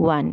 1।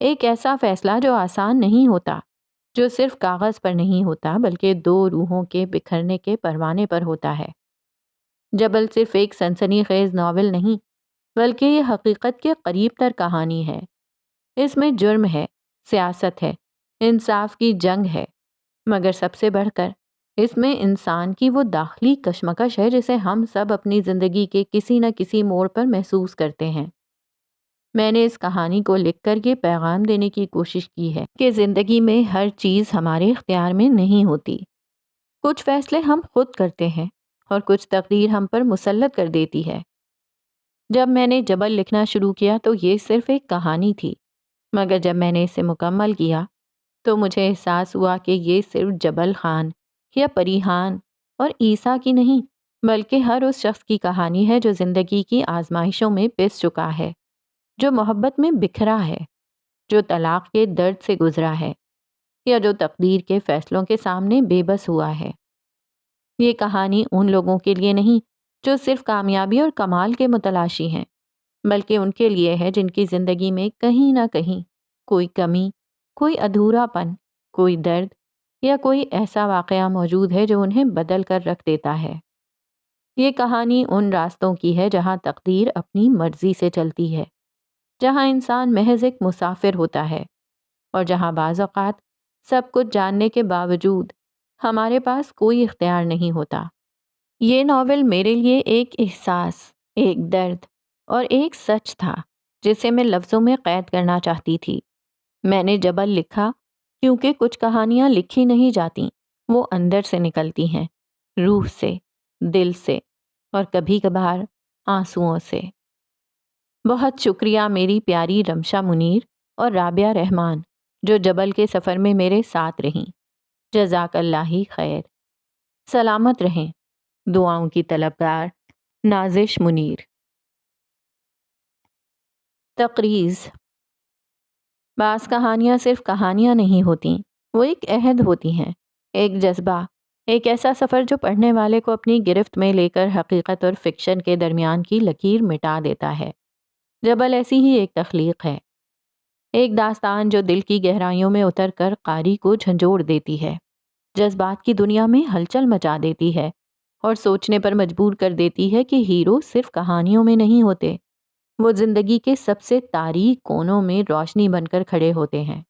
ایک ایسا فیصلہ جو آسان نہیں ہوتا، جو صرف کاغذ پر نہیں ہوتا بلکہ دو روحوں کے بکھرنے کے پروانے پر ہوتا ہے۔ جبل صرف ایک سنسنی خیز ناول نہیں بلکہ یہ حقیقت کے قریب تر کہانی ہے۔ اس میں جرم ہے، سیاست ہے، انصاف کی جنگ ہے، مگر سب سے بڑھ کر اس میں انسان کی وہ داخلی کشمکش ہے جسے ہم سب اپنی زندگی کے کسی نہ کسی موڑ پر محسوس کرتے ہیں۔ میں نے اس کہانی کو لکھ کر یہ پیغام دینے کی کوشش کی ہے کہ زندگی میں ہر چیز ہمارے اختیار میں نہیں ہوتی۔ کچھ فیصلے ہم خود کرتے ہیں اور کچھ تقدیر ہم پر مسلط کر دیتی ہے۔ جب میں نے جبل لکھنا شروع کیا تو یہ صرف ایک کہانی تھی، مگر جب میں نے اسے مکمل کیا تو مجھے احساس ہوا کہ یہ صرف جبل خان یا پریحان اور عیسیٰ کی نہیں بلکہ ہر اس شخص کی کہانی ہے جو زندگی کی آزمائشوں میں پس چکا ہے، جو محبت میں بکھرا ہے، جو طلاق کے درد سے گزرا ہے یا جو تقدیر کے فیصلوں کے سامنے بے بس ہوا ہے۔ یہ کہانی ان لوگوں کے لیے نہیں جو صرف کامیابی اور کمال کے متلاشی ہیں، بلکہ ان کے لیے ہے جن کی زندگی میں کہیں نہ کہیں کوئی کمی، کوئی ادھورا پن، کوئی درد یا کوئی ایسا واقعہ موجود ہے جو انہیں بدل کر رکھ دیتا ہے۔ یہ کہانی ان راستوں کی ہے جہاں تقدیر اپنی مرضی سے چلتی ہے، جہاں انسان محض ایک مسافر ہوتا ہے اور جہاں بعض اوقات سب کچھ جاننے کے باوجود ہمارے پاس کوئی اختیار نہیں ہوتا۔ یہ ناول میرے لیے ایک احساس، ایک درد اور ایک سچ تھا جسے میں لفظوں میں قید کرنا چاہتی تھی۔ میں نے جبل لکھا کیونکہ کچھ کہانیاں لکھی نہیں جاتیں، وہ اندر سے نکلتی ہیں، روح سے، دل سے اور کبھی کبھار آنسوؤں سے۔ بہت شکریہ میری پیاری رمشا منیر اور رابعہ رحمان جو جبل کے سفر میں میرے ساتھ رہیں۔ جزاک اللہ خیر۔ سلامت رہیں۔ دعاؤں کی طلبگار نازش منیر۔ تقریض۔ بعض کہانیاں صرف کہانیاں نہیں ہوتیں، وہ ایک عہد ہوتی ہیں، ایک جذبہ، ایک ایسا سفر جو پڑھنے والے کو اپنی گرفت میں لے کر حقیقت اور فکشن کے درمیان کی لکیر مٹا دیتا ہے۔ جبل ایسی ہی ایک تخلیق ہے، ایک داستان جو دل کی گہرائیوں میں اتر کر قاری کو جھنجھوڑ دیتی ہے، جذبات کی دنیا میں ہلچل مچا دیتی ہے اور سوچنے پر مجبور کر دیتی ہے کہ ہیرو صرف کہانیوں میں نہیں ہوتے، وہ زندگی کے سب سے تاریک کونوں میں روشنی بن کر کھڑے ہوتے ہیں۔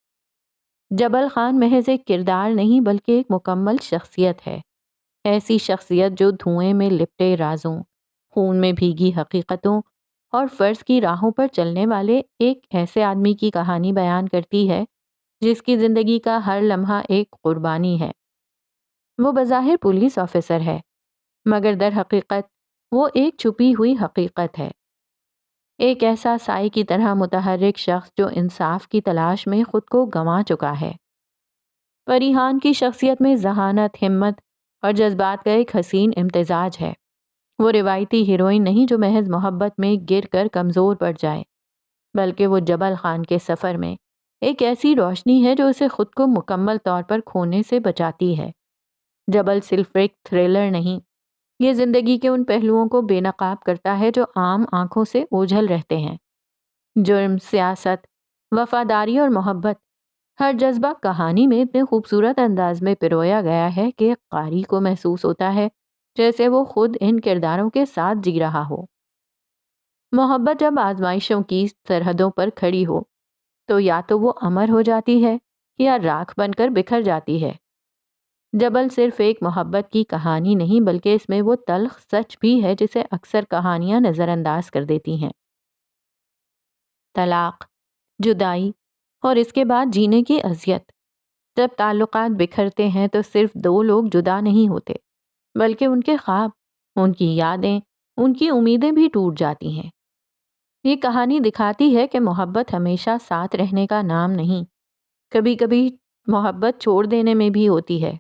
جبل خان محض ایک کردار نہیں بلکہ ایک مکمل شخصیت ہے، ایسی شخصیت جو دھوئیں میں لپٹے رازوں، خون میں بھیگی حقیقتوں اور فرض کی راہوں پر چلنے والے ایک ایسے آدمی کی کہانی بیان کرتی ہے جس کی زندگی کا ہر لمحہ ایک قربانی ہے۔ وہ بظاہر پولیس آفیسر ہے، مگر در حقیقت وہ ایک چھپی ہوئی حقیقت ہے، ایک ایسا سائے کی طرح متحرک شخص جو انصاف کی تلاش میں خود کو گنوا چکا ہے۔ پریحان کی شخصیت میں ذہانت، ہمت اور جذبات کا ایک حسین امتزاج ہے۔ وہ روایتی ہیروئن نہیں جو محض محبت میں گر کر کمزور پڑ جائے، بلکہ وہ جبل خان کے سفر میں ایک ایسی روشنی ہے جو اسے خود کو مکمل طور پر کھونے سے بچاتی ہے۔ جبل صرف ایک تھرلر نہیں، یہ زندگی کے ان پہلوؤں کو بے نقاب کرتا ہے جو عام آنکھوں سے اوجھل رہتے ہیں۔ جرم، سیاست، وفاداری اور محبت، ہر جذبہ کہانی میں اتنے خوبصورت انداز میں پرویا گیا ہے کہ قاری کو محسوس ہوتا ہے جیسے وہ خود ان کرداروں کے ساتھ جی رہا ہو۔ محبت جب آزمائشوں کی سرحدوں پر کھڑی ہو تو یا تو وہ امر ہو جاتی ہے یا راکھ بن کر بکھر جاتی ہے۔ جبل صرف ایک محبت کی کہانی نہیں بلکہ اس میں وہ تلخ سچ بھی ہے جسے اکثر کہانیاں نظر انداز کر دیتی ہیں۔ طلاق، جدائی اور اس کے بعد جینے کی اذیت۔ جب تعلقات بکھرتے ہیں تو صرف دو لوگ جدا نہیں ہوتے بلکہ ان کے خواب، ان کی یادیں، ان کی امیدیں بھی ٹوٹ جاتی ہیں۔ یہ کہانی دکھاتی ہے کہ محبت ہمیشہ ساتھ رہنے کا نام نہیں، کبھی کبھی محبت چھوڑ دینے میں بھی ہوتی ہے۔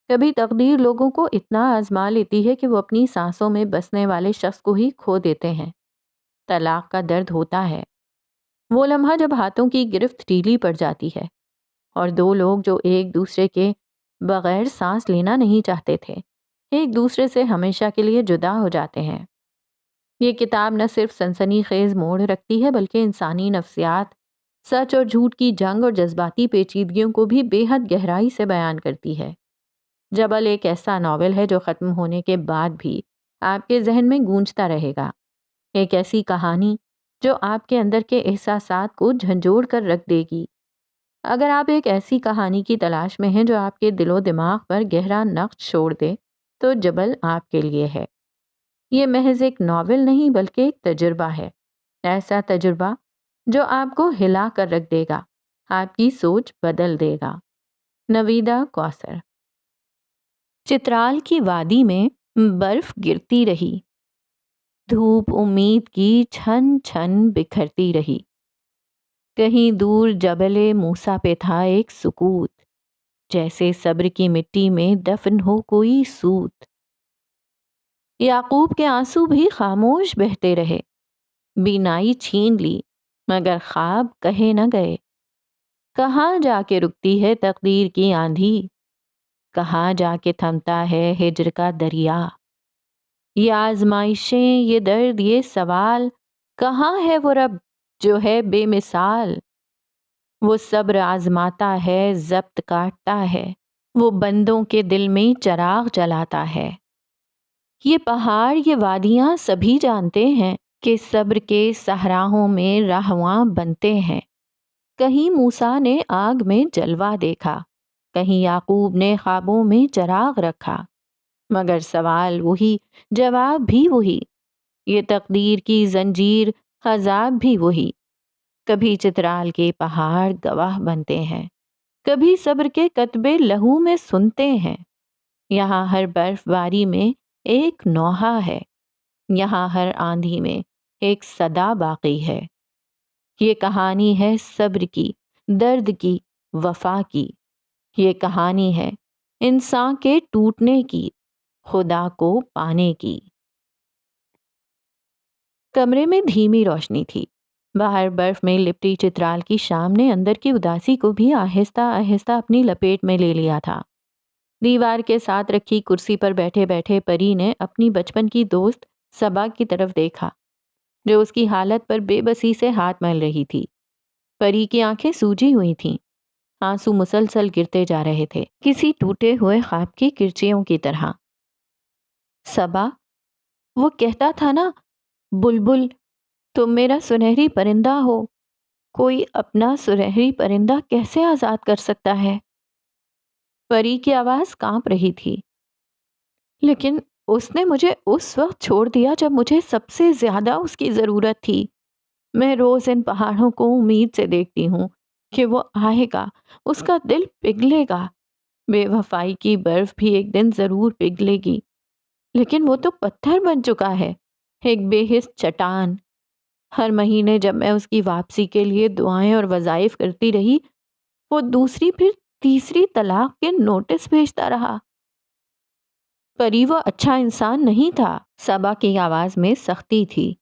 کبھی تقدیر لوگوں کو اتنا آزما لیتی ہے کہ وہ اپنی سانسوں میں بسنے والے شخص کو ہی کھو دیتے ہیں۔ طلاق کا درد ہوتا ہے وہ لمحہ جب ہاتھوں کی گرفت ڈھیلی پڑ جاتی ہے اور دو لوگ جو ایک دوسرے کے بغیر سانس لینا نہیں چاہتے تھے ایک دوسرے سے ہمیشہ کے لیے جدا ہو جاتے ہیں۔ یہ کتاب نہ صرف سنسنی خیز موڑ رکھتی ہے بلکہ انسانی نفسیات، سچ اور جھوٹ کی جنگ اور جذباتی پیچیدگیوں کو بھی بے حد گہرائی سے بیان کرتی ہے۔ جبل ایک ایسا ناول ہے جو ختم ہونے کے بعد بھی آپ کے ذہن میں گونجتا رہے گا، ایک ایسی کہانی جو آپ کے اندر کے احساسات کو جھنجھوڑ کر رکھ دے گی۔ اگر آپ ایک ایسی کہانی کی تلاش میں ہیں جو آپ کے دل و دماغ پر گہرا نقش چھوڑ دے تو جبل آپ کے لیے ہے۔ یہ محض ایک ناول نہیں بلکہ ایک تجربہ ہے، ایسا تجربہ جو آپ کو ہلا کر رکھ دے گا، آپ کی سوچ بدل دے گا۔ نویدا کوثر۔ چترال کی وادی میں برف گرتی رہی، دھوپ امید کی چھن چھن بکھرتی رہی۔ کہیں دور جبل موسیٰ پہ تھا ایک سکوت، جیسے صبر کی مٹی میں دفن ہو کوئی سوت۔ یعقوب کے آنسو بھی خاموش بہتے رہے، بینائی چھین لی مگر خواب کہے نہ گئے۔ کہاں جا کے رکتی ہے تقدیر کی آندھی، کہاں جا کے تھمتا ہے ہجر کا دریا۔ یہ آزمائشیں، یہ درد، یہ سوال، کہاں ہے وہ رب جو ہے بے مثال۔ وہ صبر آزماتا ہے، ضبط کاٹتا ہے، وہ بندوں کے دل میں چراغ جلاتا ہے۔ یہ پہاڑ، یہ وادیاں سبھی جانتے ہیں کہ صبر کے صحراؤں میں رہواں بنتے ہیں۔ کہیں موسیٰ نے آگ میں جلوہ دیکھا، کہیں یعقوب نے خوابوں میں چراغ رکھا، مگر سوال وہی، جواب بھی وہی۔ یہ تقدیر کی زنجیر، عذاب بھی وہی۔ کبھی چترال کے پہاڑ گواہ بنتے ہیں، کبھی صبر کے کتبے لہو میں سنتے ہیں۔ یہاں ہر برف باری میں ایک نوحہ ہے، یہاں ہر آندھی میں ایک صدا باقی ہے۔ یہ کہانی ہے صبر کی، درد کی، وفا کی۔ یہ کہانی ہے انسان کے ٹوٹنے کی، خدا کو پانے کی۔ کمرے میں دھیمی روشنی تھی، باہر برف میں لپٹی چترال کی شام نے اندر کی اداسی کو بھی آہستہ آہستہ اپنی لپیٹ میں لے لیا تھا۔ دیوار کے ساتھ رکھی کرسی پر بیٹھے بیٹھے پری نے اپنی بچپن کی دوست صبا کی طرف دیکھا، جو اس کی حالت پر بے بسی سے ہاتھ مل رہی تھی۔ پری کی آنکھیں سوجی ہوئی تھیں، آنسو مسلسل گرتے جا رہے تھے، کسی ٹوٹے ہوئے خواب کی کرچیوں کی طرح۔ صبا، وہ کہتا تھا نا، بلبل تم میرا سنہری پرندہ ہو، کوئی اپنا سنہری پرندہ کیسے آزاد کر سکتا ہے؟ پری کی آواز کانپ رہی تھی۔ لیکن اس نے مجھے اس وقت چھوڑ دیا جب مجھے سب سے زیادہ اس کی ضرورت تھی۔ میں روز ان پہاڑوں کو امید سے دیکھتی ہوں کہ وہ آئے گا، اس کا دل پگھلے گا، بے وفائی کی برف بھی ایک دن ضرور پگھلے گی، لیکن وہ تو پتھر بن چکا ہے، ایک بے حس چٹان۔ ہر مہینے جب میں اس کی واپسی کے لیے دعائیں اور وظائف کرتی رہی، وہ دوسری پھر تیسری طلاق کے نوٹس بھیجتا رہا۔ پری وہ اچھا انسان نہیں تھا، صبا کی آواز میں سختی تھی۔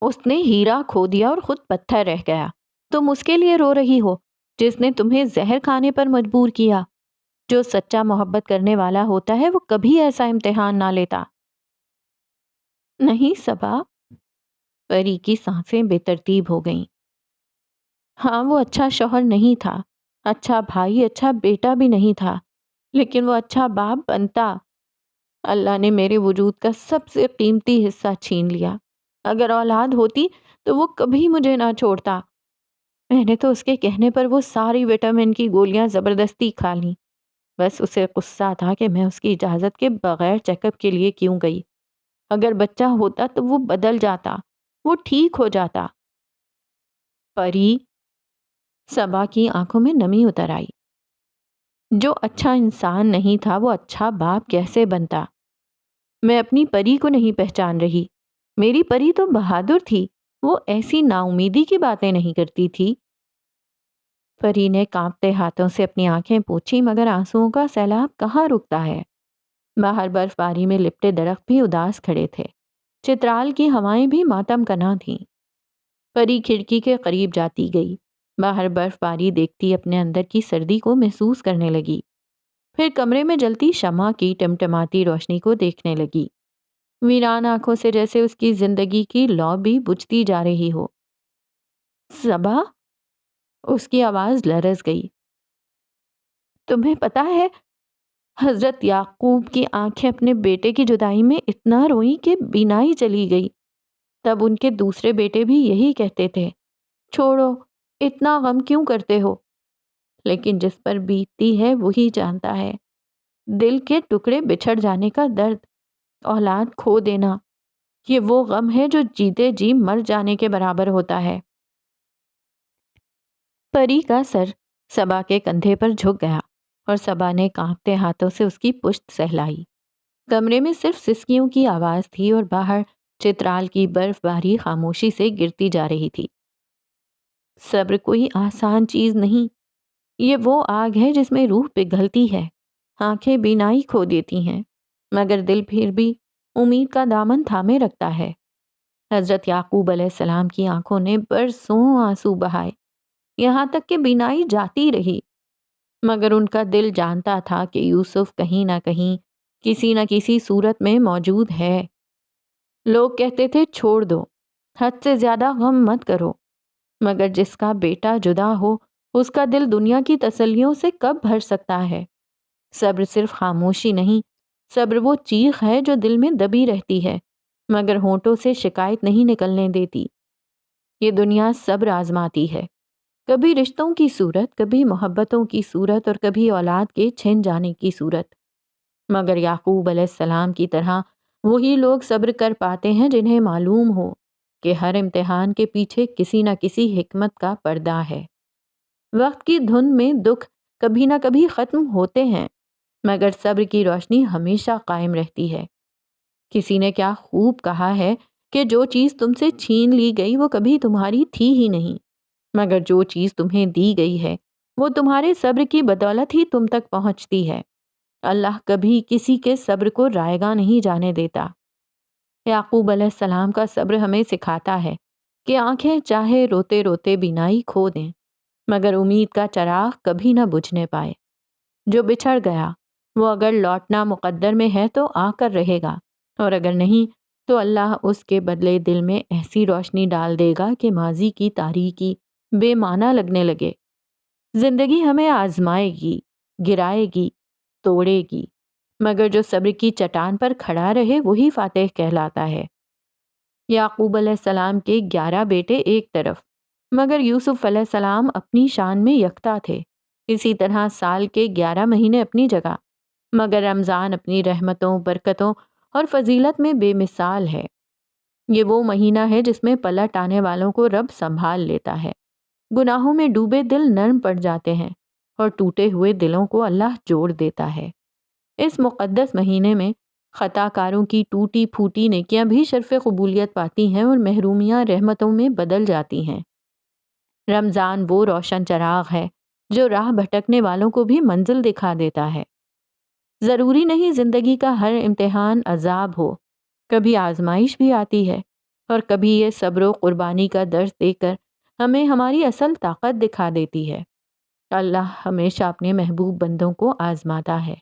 اس نے ہیرا کھو دیا اور خود پتھر رہ گیا۔ تم اس کے لیے رو رہی ہو جس نے تمہیں زہر کھانے پر مجبور کیا۔ جو سچا محبت کرنے والا ہوتا ہے وہ کبھی ایسا امتحان نہ لیتا۔ نہیں صبا، پری کی سانسیں بے ترتیب ہو گئیں۔ ہاں، وہ اچھا شوہر نہیں تھا، اچھا بھائی، اچھا بیٹا بھی نہیں تھا، لیکن وہ اچھا باپ بنتا۔ اللہ نے میرے وجود کا سب سے قیمتی حصہ چھین لیا۔ اگر اولاد ہوتی تو وہ کبھی مجھے نہ چھوڑتا۔ میں نے تو اس کے کہنے پر وہ ساری وٹامن کی گولیاں زبردستی کھا لیں۔ بس اسے غصہ تھا کہ میں اس کی اجازت کے بغیر چیک اپ کے لیے کیوں گئی۔ اگر بچہ ہوتا تو وہ بدل جاتا، وہ ٹھیک ہو جاتا۔ پری، صبا کی آنکھوں میں نمی اتر آئی۔ جو اچھا انسان نہیں تھا وہ اچھا باپ کیسے بنتا؟ میں اپنی پری کو نہیں پہچان رہی۔ میری پری تو بہادر تھی، وہ ایسی نا امیدی کی باتیں نہیں کرتی تھی۔ پری نے کانپتے ہاتھوں سے اپنی آنکھیں پوچھی، مگر آنسوؤں کا سیلاب کہاں رکتا ہے؟ باہر برف باری میں لپٹے درخت بھی اداس کھڑے تھے، چترال کی ہوائیں بھی ماتم کنا تھیں۔ پری کھڑکی کے قریب جاتی گئی، باہر برف باری دیکھتی اپنے اندر کی سردی کو محسوس کرنے لگی، پھر کمرے میں جلتی شمع کی ٹمٹماتی روشنی کو دیکھنے لگی، ویران آنکھوں سے، جیسے اس کی زندگی کی لو بھی بجھتی جا رہی ہو۔ صبا، اس کی آواز لرز گئی۔ تمہیں پتا ہے، حضرت یعقوب کی آنکھیں اپنے بیٹے کی جدائی میں اتنا روئیں کہ بینائی چلی گئی۔ تب ان کے دوسرے بیٹے بھی یہی کہتے تھے، چھوڑو، اتنا غم کیوں کرتے ہو؟ لیکن جس پر بیتتی ہے وہی جانتا ہے۔ دل کے ٹکڑے بچھڑ جانے کا درد، اولاد کھو دینا، یہ وہ غم ہے جو جیتے جی مر جانے کے برابر ہوتا ہے۔ پری کا سر صبا کے کندھے پر جھک گیا اور صبا نے کانپتے ہاتھوں سے اس کی پشت سہلائی۔ کمرے میں صرف سسکیوں کی آواز تھی اور باہر چترال کی برف باری خاموشی سے گرتی جا رہی تھی۔ صبر کوئی آسان چیز نہیں، یہ وہ آگ ہے جس میں روح پگھلتی ہے، آنکھیں بینائی کھو دیتی ہیں، مگر دل پھر بھی امید کا دامن تھامے رکھتا ہے۔ حضرت یعقوب علیہ السلام کی آنکھوں نے برسوں آنسو بہائے، یہاں تک کہ بینائی جاتی رہی، مگر ان کا دل جانتا تھا کہ یوسف کہیں نہ کہیں کسی نہ کسی صورت میں موجود ہے۔ لوگ کہتے تھے چھوڑ دو، حد سے زیادہ غم مت کرو، مگر جس کا بیٹا جدا ہو اس کا دل دنیا کی تسلیوں سے کب بھر سکتا ہے؟ صبر صرف خاموشی نہیں، صبر وہ چیخ ہے جو دل میں دبی رہتی ہے مگر ہونٹوں سے شکایت نہیں نکلنے دیتی۔ یہ دنیا صبر آزماتی ہے، کبھی رشتوں کی صورت، کبھی محبتوں کی صورت اور کبھی اولاد کے چھن جانے کی صورت۔ مگر یعقوب علیہ السلام کی طرح وہی لوگ صبر کر پاتے ہیں جنہیں معلوم ہو کہ ہر امتحان کے پیچھے کسی نہ کسی حکمت کا پردہ ہے۔ وقت کی دھند میں دکھ کبھی نہ کبھی ختم ہوتے ہیں، مگر صبر کی روشنی ہمیشہ قائم رہتی ہے۔ کسی نے کیا خوب کہا ہے کہ جو چیز تم سے چھین لی گئی وہ کبھی تمہاری تھی ہی نہیں، مگر جو چیز تمہیں دی گئی ہے وہ تمہارے صبر کی بدولت ہی تم تک پہنچتی ہے۔ اللہ کبھی کسی کے صبر کو رائیگاں نہیں جانے دیتا۔ یعقوب علیہ السلام کا صبر ہمیں سکھاتا ہے کہ آنکھیں چاہے روتے روتے بینائی کھو دیں، مگر امید کا چراغ کبھی نہ بجھنے پائے۔ جو بچھڑ گیا وہ اگر لوٹنا مقدر میں ہے تو آ کر رہے گا، اور اگر نہیں تو اللہ اس کے بدلے دل میں ایسی روشنی ڈال دے گا کہ ماضی کی تاریکی بے معنی لگنے لگے۔ زندگی ہمیں آزمائے گی، گرائے گی، توڑے گی، مگر جو صبر کی چٹان پر کھڑا رہے وہی فاتح کہلاتا ہے۔ یعقوب علیہ السلام کے 11 بیٹے ایک طرف، مگر یوسف علیہ السلام اپنی شان میں یکتا تھے۔ اسی طرح سال کے 11 مہینے اپنی جگہ، مگر رمضان اپنی رحمتوں، برکتوں اور فضیلت میں بے مثال ہے۔ یہ وہ مہینہ ہے جس میں پلٹ آنے والوں کو رب سنبھال لیتا ہے۔ گناہوں میں ڈوبے دل نرم پڑ جاتے ہیں اور ٹوٹے ہوئے دلوں کو اللہ جوڑ دیتا ہے۔ اس مقدس مہینے میں خطا کاروں کی ٹوٹی پھوٹی نیکیاں بھی شرف قبولیت پاتی ہیں اور محرومیاں رحمتوں میں بدل جاتی ہیں۔ رمضان وہ روشن چراغ ہے جو راہ بھٹکنے والوں کو بھی منزل دکھا دیتا ہے۔ ضروری نہیں زندگی کا ہر امتحان عذاب ہو، کبھی آزمائش بھی آتی ہے، اور کبھی یہ صبر و قربانی کا درس دے کر ہمیں ہماری اصل طاقت دکھا دیتی ہے۔ اللہ ہمیشہ اپنے محبوب بندوں کو آزماتا ہے،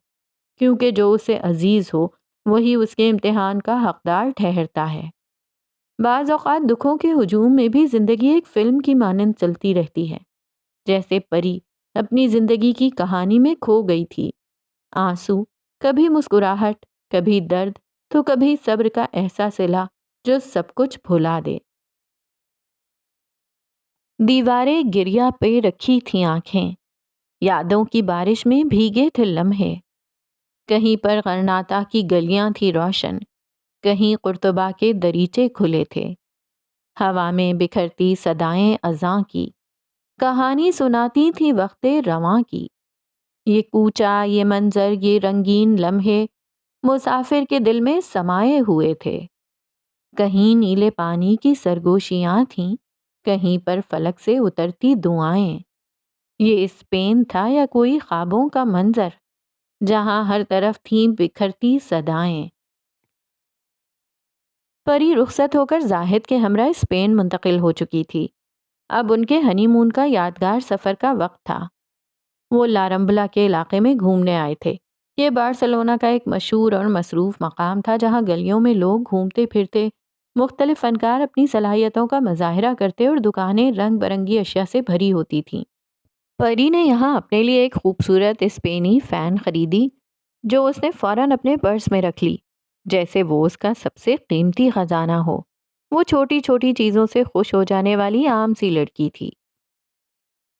کیونکہ جو اسے عزیز ہو وہی اس کے امتحان کا حقدار ٹھہرتا ہے۔ بعض اوقات دکھوں کے ہجوم میں بھی زندگی ایک فلم کی مانند چلتی رہتی ہے، جیسے پری اپنی زندگی کی کہانی میں کھو گئی تھی۔ آنسو، کبھی مسکراہٹ، کبھی درد، تو کبھی صبر کا ایسا صلہ جو سب کچھ بھلا دے۔ دیواریں گریا پہ رکھی تھیں آنکھیں، یادوں کی بارش میں بھیگے تھے لمحے۔ کہیں پر غرناطہ کی گلیاں تھی روشن، کہیں قرطبہ کے دریچے کھلے تھے۔ ہوا میں بکھرتی صدائیں اذاں کی کہانی سناتی تھی وقت رواں کی۔ یہ کوچہ، یہ منظر، یہ رنگین لمحے مسافر کے دل میں سمائے ہوئے تھے۔ کہیں نیلے پانی کی سرگوشیاں تھیں، کہیں پر فلک سے اترتی دعائیں۔ یہ اسپین تھا یا کوئی خوابوں کا منظر جہاں ہر طرف تھیں بکھرتی صدائیں۔ پری رخصت ہو کر زاہد کے ہمراہ اسپین منتقل ہو چکی تھی۔ اب ان کے ہنی مون کا یادگار سفر کا وقت تھا۔ وہ لارمبلا کے علاقے میں گھومنے آئے تھے۔ یہ بارسلونا کا ایک مشہور اور مصروف مقام تھا جہاں گلیوں میں لوگ گھومتے پھرتے، مختلف فنکار اپنی صلاحیتوں کا مظاہرہ کرتے اور دکانیں رنگ برنگی اشیاء سے بھری ہوتی تھیں۔ پری نے یہاں اپنے لیے ایک خوبصورت اسپینی فین خریدی جو اس نے فوراً اپنے پرس میں رکھ لی، جیسے وہ اس کا سب سے قیمتی خزانہ ہو۔ وہ چھوٹی چھوٹی چیزوں سے خوش ہو جانے والی عام سی لڑکی تھی۔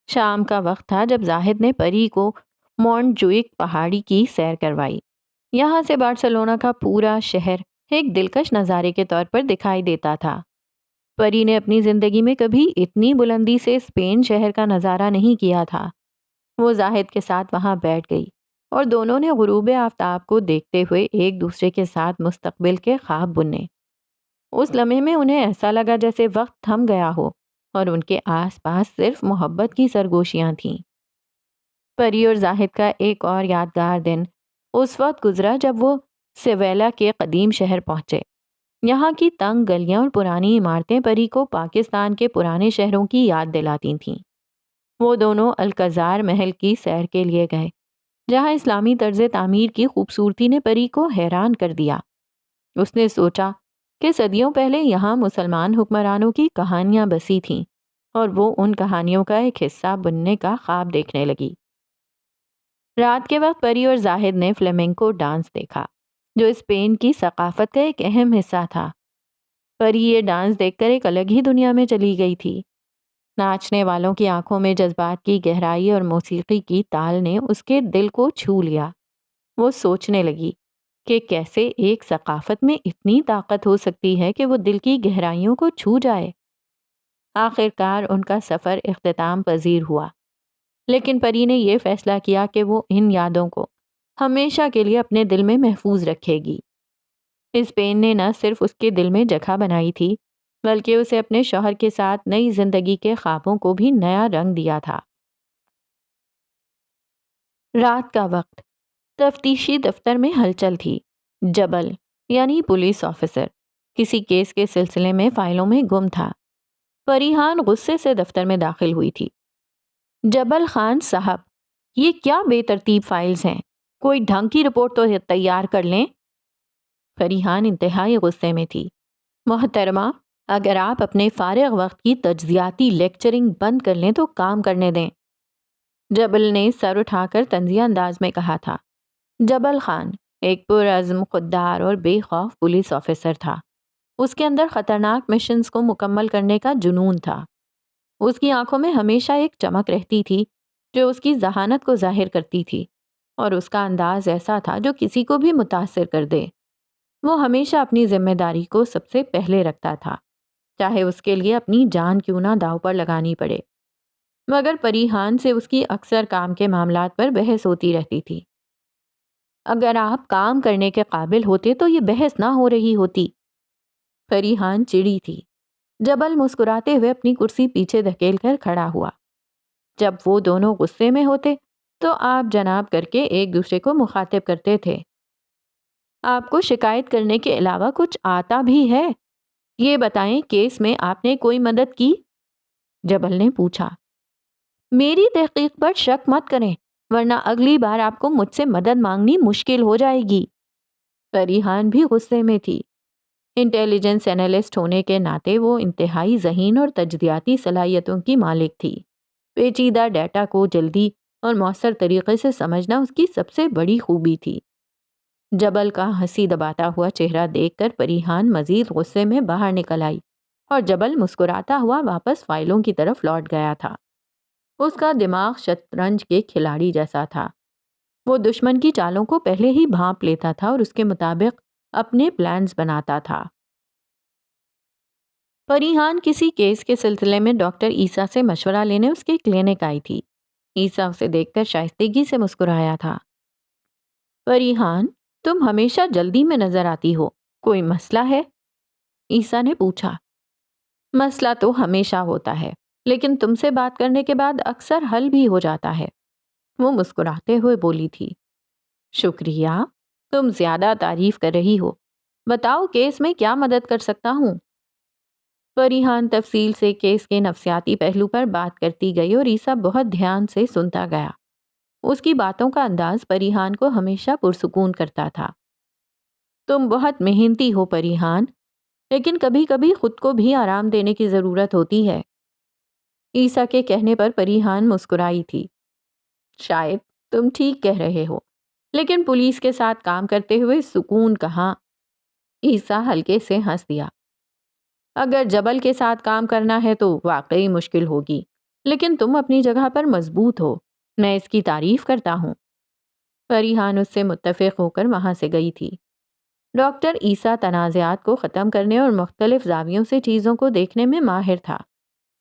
شام کا وقت تھا جب زاہد نے پری کو مونٹ جوئک پہاڑی کی سیر کروائی۔ یہاں سے بارسلونا کا پورا شہر ایک دلکش نظارے کے طور پر دکھائی دیتا تھا۔ پری نے اپنی زندگی میں کبھی اتنی بلندی سے اسپین شہر کا نظارہ نہیں کیا تھا۔ وہ زاہد کے ساتھ وہاں بیٹھ گئی اور دونوں نے غروب آفتاب کو دیکھتے ہوئے ایک دوسرے کے ساتھ مستقبل کے خواب بنے۔ اس لمحے میں انہیں ایسا لگا جیسے وقت تھم گیا ہو اور ان کے آس پاس صرف محبت کی سرگوشیاں تھیں۔ پری اور زاہد کا ایک اور یادگار دن اس وقت گزرا جب وہ سیویلا کے قدیم شہر پہنچے۔ یہاں کی تنگ گلیاں اور پرانی عمارتیں پری کو پاکستان کے پرانے شہروں کی یاد دلاتی تھیں۔ وہ دونوں الکزار محل کی سیر کے لیے گئے، جہاں اسلامی طرز تعمیر کی خوبصورتی نے پری کو حیران کر دیا۔ اس نے سوچا کہ صدیوں پہلے یہاں مسلمان حکمرانوں کی کہانیاں بسی تھیں اور وہ ان کہانیوں کا ایک حصہ بننے کا خواب دیکھنے لگی۔ رات کے وقت پری اور زاہد نے فلیمنکو ڈانس دیکھا، جو اسپین کی ثقافت کا ایک اہم حصہ تھا۔ پری یہ ڈانس دیکھ کر ایک الگ ہی دنیا میں چلی گئی تھی۔ ناچنے والوں کی آنکھوں میں جذبات کی گہرائی اور موسیقی کی تال نے اس کے دل کو چھو لیا۔ وہ سوچنے لگی کہ کیسے ایک ثقافت میں اتنی طاقت ہو سکتی ہے کہ وہ دل کی گہرائیوں کو چھو جائے۔ آخر کار ان کا سفر اختتام پذیر ہوا، لیکن پری نے یہ فیصلہ کیا کہ وہ ان یادوں کو ہمیشہ کے لیے اپنے دل میں محفوظ رکھے گی۔ اسپین نے نہ صرف اس کے دل میں جگہ بنائی تھی، بلکہ اسے اپنے شوہر کے ساتھ نئی زندگی کے خوابوں کو بھی نیا رنگ دیا تھا۔ رات کا وقت، تفتیشی دفتر میں ہلچل تھی۔ جبل یعنی پولیس آفیسر کسی کیس کے سلسلے میں فائلوں میں گم تھا۔ پریحان غصے سے دفتر میں داخل ہوئی تھی۔ جبل خان صاحب، یہ کیا بے ترتیب فائلز ہیں؟ کوئی ڈھنگ کی رپورٹ تو تیار کر لیں۔ پریحان انتہائی غصے میں تھی۔ محترمہ، اگر آپ اپنے فارغ وقت کی تجزیاتی لیکچرنگ بند کر لیں تو کام کرنے دیں۔ جبل نے سر اٹھا کر طنزیہ انداز میں کہا تھا۔ جبل خان ایک پرعزم، خوددار اور بے خوف پولیس آفیسر تھا۔ اس کے اندر خطرناک مشنز کو مکمل کرنے کا جنون تھا۔ اس کی آنکھوں میں ہمیشہ ایک چمک رہتی تھی جو اس کی ذہانت کو ظاہر کرتی تھی، اور اس کا انداز ایسا تھا جو کسی کو بھی متاثر کر دے۔ وہ ہمیشہ اپنی ذمہ داری کو سب سے پہلے رکھتا تھا، چاہے اس کے لیے اپنی جان کیوں نہ داؤ پر لگانی پڑے۔ مگر پریحان سے اس کی اکثر کام کے معاملات پر بحث ہوتی رہتی تھی۔ اگر آپ کام کرنے کے قابل ہوتے تو یہ بحث نہ ہو رہی ہوتی۔ پریحان چڑی تھی۔ جبل مسکراتے ہوئے اپنی کرسی پیچھے دھکیل کر کھڑا ہوا۔ جب وہ دونوں غصے میں ہوتے تو آپ جناب کر کے ایک دوسرے کو مخاطب کرتے تھے۔ آپ کو شکایت کرنے کے علاوہ کچھ آتا بھی ہے؟ یہ بتائیں، کیس میں آپ نے کوئی مدد کی؟ جبل نے پوچھا۔ میری تحقیق پر شک مت کریں، ورنہ اگلی بار آپ کو مجھ سے مدد مانگنی مشکل ہو جائے گی۔ پریحان بھی غصے میں تھی۔ انٹیلیجنس اینالسٹ ہونے کے ناطے وہ انتہائی ذہین اور تجزیاتی صلاحیتوں کی مالک تھی۔ پیچیدہ ڈیٹا کو جلدی اور مؤثر طریقے سے سمجھنا اس کی سب سے بڑی خوبی تھی۔ جبل کا ہنسی دباتا ہوا چہرہ دیکھ کر پریحان مزید غصے میں باہر نکل آئی، اور جبل مسکراتا ہوا واپس فائلوں کی طرف لوٹ گیا تھا۔ اس کا دماغ شطرنج کے کھلاڑی جیسا تھا۔ وہ دشمن کی چالوں کو پہلے ہی بھانپ لیتا تھا اور اس کے مطابق اپنے پلانز بناتا تھا۔ پریحان کسی کیس کے سلسلے میں ڈاکٹر عیسیٰ سے مشورہ لینے اس کے کلینک آئی تھی۔ عیسیٰ اسے دیکھ کر شائستگی سے مسکرایا تھا۔ پریحان، تم ہمیشہ جلدی میں نظر آتی ہو، کوئی مسئلہ ہے؟ عیسیٰ نے پوچھا۔ مسئلہ تو ہمیشہ ہوتا ہے، لیکن تم سے بات کرنے کے بعد اکثر حل بھی ہو جاتا ہے، وہ مسکراتے ہوئے بولی تھی۔ شکریہ، تم زیادہ تعریف کر رہی ہو۔ بتاؤ، کیس میں کیا مدد کر سکتا ہوں؟ پریحان تفصیل سے کیس کے نفسیاتی پہلو پر بات کرتی گئی اور عیسیٰ بہت دھیان سے سنتا گیا۔ اس کی باتوں کا انداز پریحان کو ہمیشہ پرسکون کرتا تھا۔ تم بہت محنتی ہو پریحان، لیکن کبھی کبھی خود کو بھی آرام دینے کی ضرورت ہوتی ہے۔ عیسیٰ کے کہنے پر پریحان مسکرائی تھی۔ شاید تم ٹھیک کہہ رہے ہو، لیکن پولیس کے ساتھ کام کرتے ہوئے سکون کہاں؟ عیسیٰ ہلکے سے ہنس دیا۔ اگر جبل کے ساتھ کام کرنا ہے تو واقعی مشکل ہوگی، لیکن تم اپنی جگہ پر مضبوط ہو، میں اس کی تعریف کرتا ہوں۔ فریحان اس سے متفق ہو کر وہاں سے گئی تھی۔ ڈاکٹر عیسیٰ تنازعات کو ختم کرنے اور مختلف زاویوں سے چیزوں کو دیکھنے میں ماہر تھا۔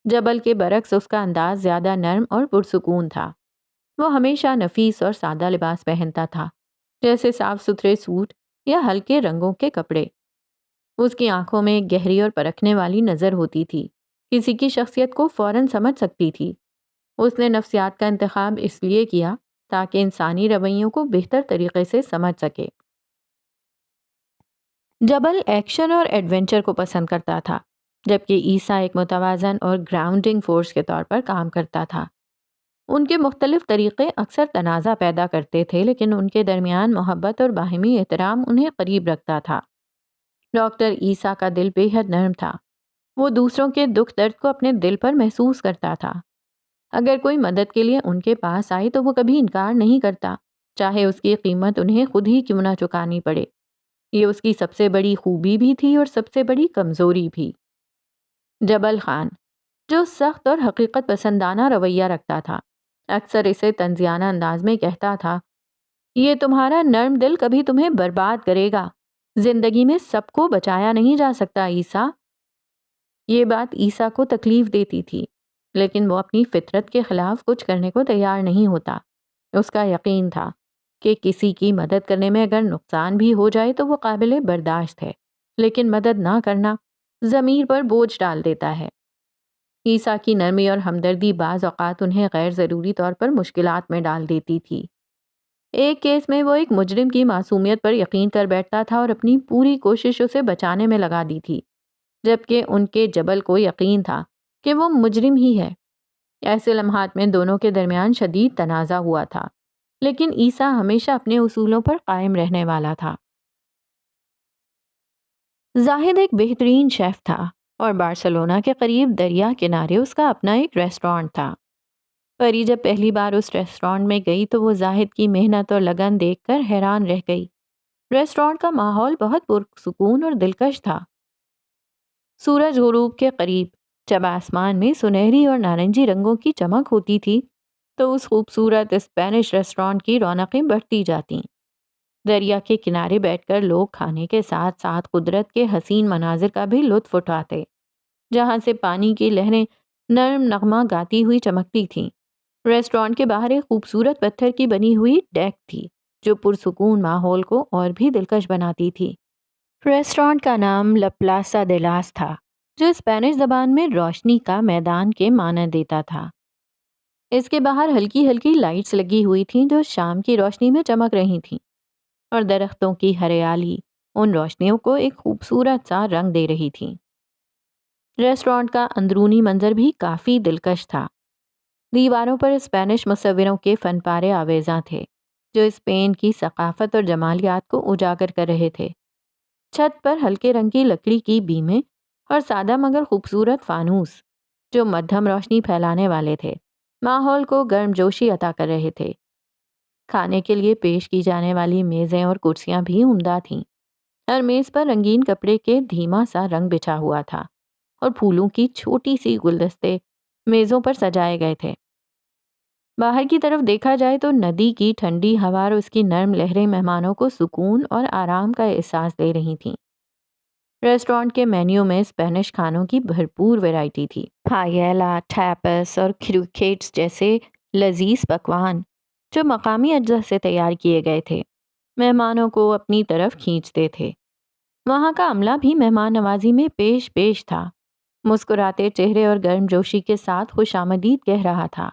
جبل کے برعکس اس کا انداز زیادہ نرم اور پرسکون تھا۔ وہ ہمیشہ نفیس اور سادہ لباس پہنتا تھا، جیسے صاف ستھرے سوٹ یا ہلکے رنگوں کے کپڑے۔ اس کی آنکھوں میں ایک گہری اور پرکھنے والی نظر ہوتی تھی، کسی کی شخصیت کو فوراً سمجھ سکتی تھی۔ اس نے نفسیات کا انتخاب اس لیے کیا تاکہ انسانی رویوں کو بہتر طریقے سے سمجھ سکے۔ جبل ایکشن اور ایڈونچر کو پسند کرتا تھا، جبکہ عیسیٰ ایک متوازن اور گراؤنڈنگ فورس کے طور پر کام کرتا تھا۔ ان کے مختلف طریقے اکثر تنازع پیدا کرتے تھے، لیکن ان کے درمیان محبت اور باہمی احترام انہیں قریب رکھتا تھا۔ ڈاکٹر عیسیٰ کا دل بے حد نرم تھا۔ وہ دوسروں کے دکھ درد کو اپنے دل پر محسوس کرتا تھا۔ اگر کوئی مدد کے لیے ان کے پاس آئے تو وہ کبھی انکار نہیں کرتا، چاہے اس کی قیمت انہیں خود ہی کیوں نہ چکانی پڑے۔ یہ اس کی سب سے بڑی خوبی بھی تھی اور سب سے بڑی کمزوری بھی۔ جبل خان، جو سخت اور حقیقت پسندانہ رویہ رکھتا تھا، اکثر اسے طنزیانہ انداز میں کہتا تھا، یہ تمہارا نرم دل کبھی تمہیں برباد کرے گا۔ زندگی میں سب کو بچایا نہیں جا سکتا عیسیٰ۔ یہ بات عیسیٰ کو تکلیف دیتی تھی، لیکن وہ اپنی فطرت کے خلاف کچھ کرنے کو تیار نہیں ہوتا۔ اس کا یقین تھا کہ کسی کی مدد کرنے میں اگر نقصان بھی ہو جائے تو وہ قابل برداشت ہے، لیکن مدد نہ کرنا ضمیر پر بوجھ ڈال دیتا ہے۔ عیسیٰ کی نرمی اور ہمدردی بعض اوقات انہیں غیر ضروری طور پر مشکلات میں ڈال دیتی تھی۔ ایک کیس میں وہ ایک مجرم کی معصومیت پر یقین کر بیٹھتا تھا اور اپنی پوری کوشش اسے بچانے میں لگا دی تھی، جبکہ ان کے جبل کو یقین تھا کہ وہ مجرم ہی ہے۔ ایسے لمحات میں دونوں کے درمیان شدید تنازع ہوا تھا، لیکن عیسیٰ ہمیشہ اپنے اصولوں پر قائم رہنے والا تھا۔ زاہد ایک بہترین شیف تھا اور بارسلونا کے قریب دریا کنارے اس کا اپنا ایک ریسٹورانٹ تھا۔ پری جب پہلی بار اس ریسٹورانٹ میں گئی تو وہ زاہد کی محنت اور لگن دیکھ کر حیران رہ گئی۔ ریسٹورانٹ کا ماحول بہت پرسکون اور دلکش تھا۔ سورج غروب کے قریب جب آسمان میں سنہری اور نارنجی رنگوں کی چمک ہوتی تھی تو اس خوبصورت اسپینش ریسٹورانٹ کی رونقیں بڑھتی جاتیں۔ دریا کے کنارے بیٹھ کر لوگ کھانے کے ساتھ ساتھ قدرت کے حسین مناظر کا بھی لطف اٹھاتے، جہاں سے پانی کی لہریں نرم نغمہ گاتی ہوئی چمکتی تھیں۔ ریسٹورانٹ کے باہر ایک خوبصورت پتھر کی بنی ہوئی ڈیک تھی جو پرسکون ماحول کو اور بھی دلکش بناتی تھی۔ ریسٹورانٹ کا نام لا پلاسا دے لاس تھا، جو اسپینش زبان میں روشنی کا میدان کے معنی دیتا تھا۔ اس کے باہر ہلکی ہلکی لائٹس لگی ہوئی تھیں جو شام کی روشنی میں چمک رہی تھیں، اور درختوں کی ہریالی ان روشنیوں کو ایک خوبصورت سا رنگ دے رہی تھی۔ ریسٹورانٹ کا اندرونی منظر بھی کافی دلکش تھا۔ دیواروں پر اسپینش مصوروں کے فن پارے آویزاں تھے جو اسپین کی ثقافت اور جمالیات کو اجاگر کر رہے تھے۔ چھت پر ہلکے رنگ کی لکڑی کی بیمیں اور سادہ مگر خوبصورت فانوس جو مدھم روشنی پھیلانے والے تھے، ماحول کو گرم جوشی عطا کر رہے تھے۔ کھانے کے لیے پیش کی جانے والی میزیں اور کرسیاں بھی عمدہ تھیں۔ ہر میز پر رنگین کپڑے کے دھیما سا رنگ بچھا ہوا تھا اور پھولوں کی چھوٹی سی گلدستے میزوں پر سجائے گئے تھے۔ باہر کی طرف دیکھا جائے تو ندی کی ٹھنڈی ہوا اور اس کی نرم لہریں مہمانوں کو سکون اور آرام کا احساس دے رہی تھیں۔ ریسٹورانٹ کے مینیو میں اسپینش کھانوں کی بھرپور ویرائٹی تھی۔ پایلا، ٹیپس اور کروکیٹس جیسے لذیذ پکوان جو مقامی اجزاء سے تیار کیے گئے تھے، مہمانوں کو اپنی طرف کھینچتے تھے۔ وہاں کا عملہ بھی مہمان نوازی میں پیش تھا، مسکراتے چہرے اور گرم جوشی کے ساتھ خوش آمدید کہہ رہا تھا۔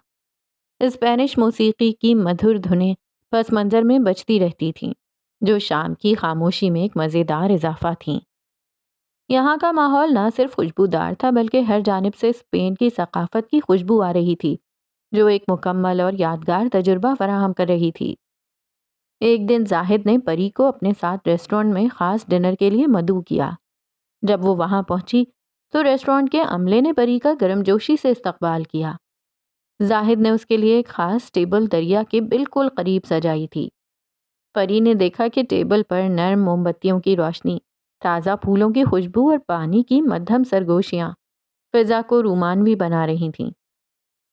اسپینش موسیقی کی مدھر دھنیں پس منظر میں بجتی رہتی تھیں جو شام کی خاموشی میں ایک مزیدار اضافہ تھیں۔ یہاں کا ماحول نہ صرف خوشبودار تھا بلکہ ہر جانب سے اسپین کی ثقافت کی خوشبو آ رہی تھی جو ایک مکمل اور یادگار تجربہ فراہم کر رہی تھی۔ ایک دن زاہد نے پری کو اپنے ساتھ ریسٹورانٹ میں خاص ڈنر کے لیے مدعو کیا۔ جب وہ وہاں پہنچی تو ریسٹورانٹ کے عملے نے پری کا گرم جوشی سے استقبال کیا۔ زاہد نے اس کے لیے ایک خاص ٹیبل دریا کے بالکل قریب سجائی تھی۔ پری نے دیکھا کہ ٹیبل پر نرم موم بتیوں کی روشنی، تازہ پھولوں کی خوشبو اور پانی کی مدھم سرگوشیاں فضا کو رومانوی بنا رہی تھیں۔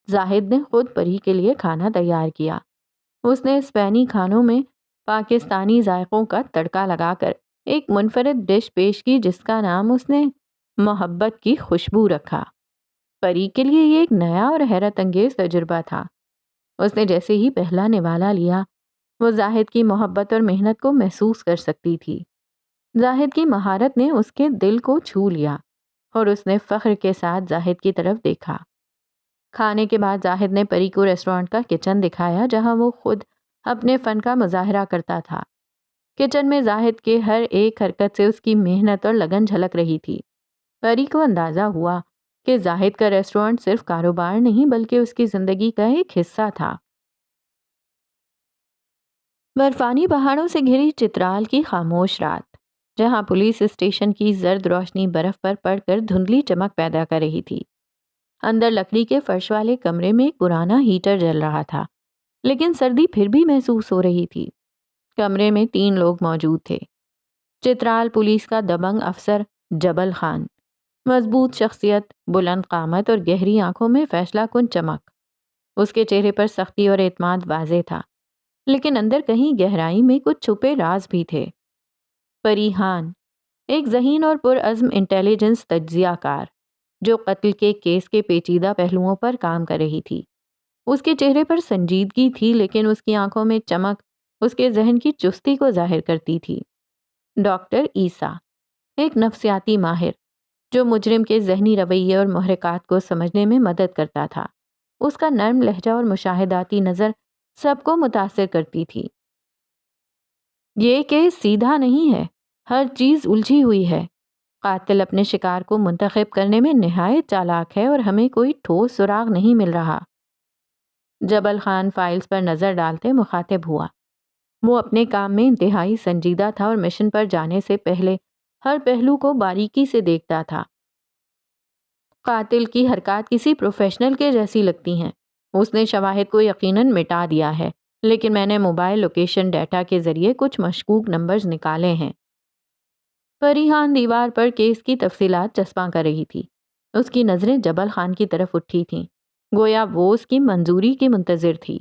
زاہد نے خود پری کے لیے کھانا تیار کیا۔ اس نے اسپینی کھانوں میں پاکستانی ذائقوں کا تڑکا لگا کر ایک منفرد ڈش پیش کی جس کا نام اس نے محبت کی خوشبو رکھا۔ پری کے لیے یہ ایک نیا اور حیرت انگیز تجربہ تھا۔ اس نے جیسے ہی پہلا نوالا لیا، وہ زاہد کی محبت اور محنت کو محسوس کر سکتی تھی۔ زاہد کی مہارت نے اس کے دل کو چھو لیا اور اس نے فخر کے ساتھ زاہد کی طرف دیکھا۔ کھانے کے بعد زاہد نے پری کو ریسٹورانٹ کا کچن دکھایا جہاں وہ خود اپنے فن کا مظاہرہ کرتا تھا۔ کچن میں زاہد کے ہر ایک حرکت سے اس کی محنت اور لگن جھلک رہی تھی۔ پری کو اندازہ ہوا کہ زاہد کا ریسٹورانٹ صرف کاروبار نہیں بلکہ اس کی زندگی کا ایک حصہ تھا۔ برفانی پہاڑوں سے گھری چترال کی خاموش رات، جہاں پولیس اسٹیشن کی زرد روشنی برف پر پڑ کر دھندلی چمک پیدا کر رہی تھی۔ اندر لکڑی کے فرش والے کمرے میں ایک پرانا ہیٹر جل رہا تھا، لیکن سردی پھر بھی محسوس ہو رہی تھی۔ کمرے میں 3 لوگ موجود تھے۔ چترال پولیس کا دبنگ افسر جبل خان، مضبوط شخصیت، بلند قامت اور گہری آنکھوں میں فیصلہ کن چمک۔ اس کے چہرے پر سختی اور اعتماد واضح تھا، لیکن اندر کہیں گہرائی میں کچھ چھپے راز بھی تھے۔ پریحان، ایک ذہین اور پرعزم انٹیلیجنس تجزیہ کار، جو قتل کے کیس کے پیچیدہ پہلوؤں پر کام کر رہی تھی۔ اس کے چہرے پر سنجیدگی تھی، لیکن اس کی آنکھوں میں چمک اس کے ذہن کی چستی کو ظاہر کرتی تھی۔ ڈاکٹر عیسیٰ، ایک نفسیاتی ماہر، جو مجرم کے ذہنی رویے اور محرکات کو سمجھنے میں مدد کرتا تھا۔ اس کا نرم لہجہ اور مشاہداتی نظر سب کو متاثر کرتی تھی۔ یہ کیس سیدھا نہیں ہے، ہر چیز الجھی ہوئی ہے۔ قاتل اپنے شکار کو منتخب کرنے میں نہایت چالاک ہے اور ہمیں کوئی ٹھوس سراغ نہیں مل رہا۔ جبل خان فائلز پر نظر ڈالتے مخاطب ہوا۔ وہ اپنے کام میں انتہائی سنجیدہ تھا اور مشن پر جانے سے پہلے ہر پہلو کو باریکی سے دیکھتا تھا۔ قاتل کی حرکات کسی پروفیشنل کے جیسی لگتی ہیں۔ اس نے شواہد کو یقیناً مٹا دیا ہے، لیکن میں نے موبائل لوکیشن ڈیٹا کے ذریعے کچھ مشکوک نمبرز نکالے ہیں۔ پریحان دیوار پر کیس کی تفصیلات چسپاں کر رہی تھی۔ اس کی نظریں جبل خان کی طرف اٹھی تھیں، گویا وہ اس کی منظوری کی منتظر تھی۔